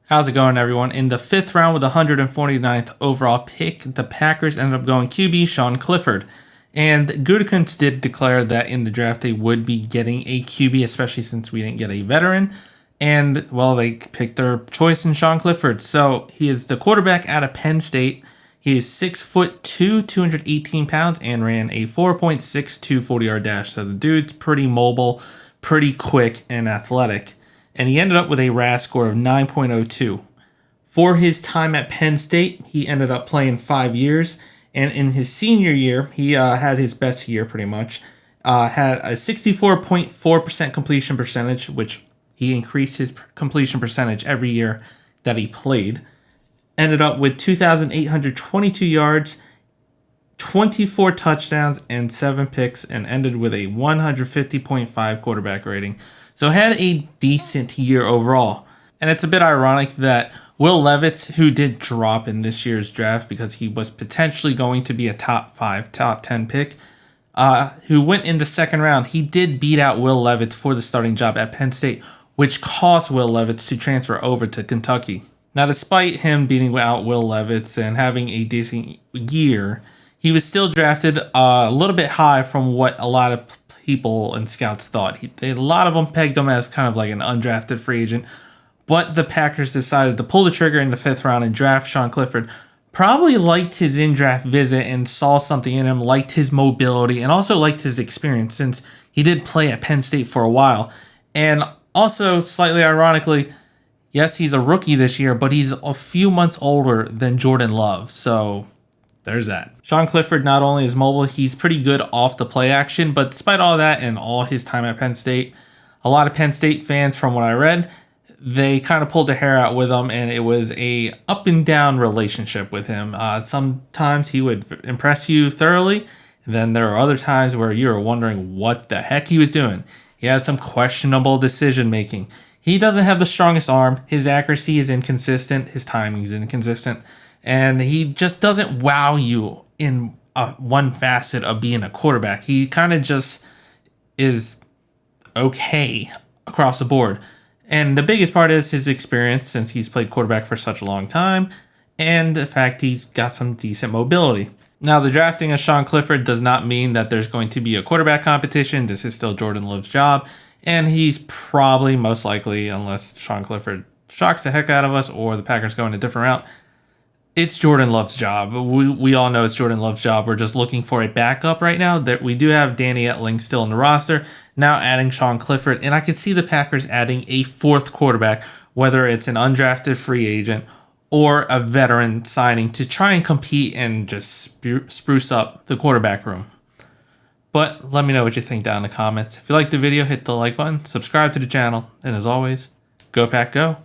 How's it going, everyone? In the 5th round with the 149th overall pick, the Packers ended up going QB Sean Clifford. And Gutekunst did declare that in the draft they would be getting a QB, especially since we didn't get a veteran. And, well, they picked their choice in Sean Clifford. So he is the quarterback out of Penn State. He is 6'2", 218 pounds, and ran a 4.62 40-yard dash. So the dude's pretty mobile, pretty quick, and athletic. And he ended up with a RAS score of 9.02. For his time at Penn State, he ended up playing 5 years. And in his senior year, he had his best year pretty much. Had a 64.4% completion percentage, which he increased his completion percentage every year that he played. Ended up with 2,822 yards, 24 touchdowns, and 7 picks, and ended with a 150.5 quarterback rating. So had a decent year overall. And it's a bit ironic that Will Levis, who did drop in this year's draft because he was potentially going to be a top 5, top 10 pick, who went in the second round, he did beat out Will Levis for the starting job at Penn State, which caused Will Levis to transfer over to Kentucky. Now, despite him beating out Will Levis and having a decent year, he was still drafted a little bit high from what a lot of people and scouts thought. A lot of them pegged him as kind of like an undrafted free agent, but the Packers decided to pull the trigger in the 5th round and draft Sean Clifford. Probably liked his in-draft visit and saw something in him, liked his mobility, and also liked his experience since he did play at Penn State for a while. And also, slightly ironically, yes, he's a rookie this year, but he's a few months older than Jordan Love, so there's that. Sean Clifford not only is mobile, he's pretty good off the play action, but despite all that and all his time at Penn State, a lot of Penn State fans, from what I read, they kind of pulled their hair out with him, and it was a up and down relationship with him. Sometimes he would impress you thoroughly, and then there are other times where you were wondering what the heck he was doing. He had some questionable decision making. He doesn't have the strongest arm. His accuracy is inconsistent. His timing is inconsistent. And he just doesn't wow you in one facet of being a quarterback. He kind of just is okay across the board. And the biggest part is his experience, since he's played quarterback for such a long time, and the fact he's got some decent mobility. Now, the drafting of Sean Clifford does not mean that there's going to be a quarterback competition. This is still Jordan Love's job. And he's probably, most likely, unless Sean Clifford shocks the heck out of us or the Packers go in a different route, it's Jordan Love's job. We all know it's Jordan Love's job. We're just looking for a backup right now. That we do have Danny Etling still in the roster. Now adding Sean Clifford. And I could see the Packers adding a 4th quarterback, whether it's an undrafted free agent or a veteran signing to try and compete and just spruce up the quarterback room. But let me know what you think down in the comments. If you liked the video, hit the like button, subscribe to the channel, and as always, go Pack Go.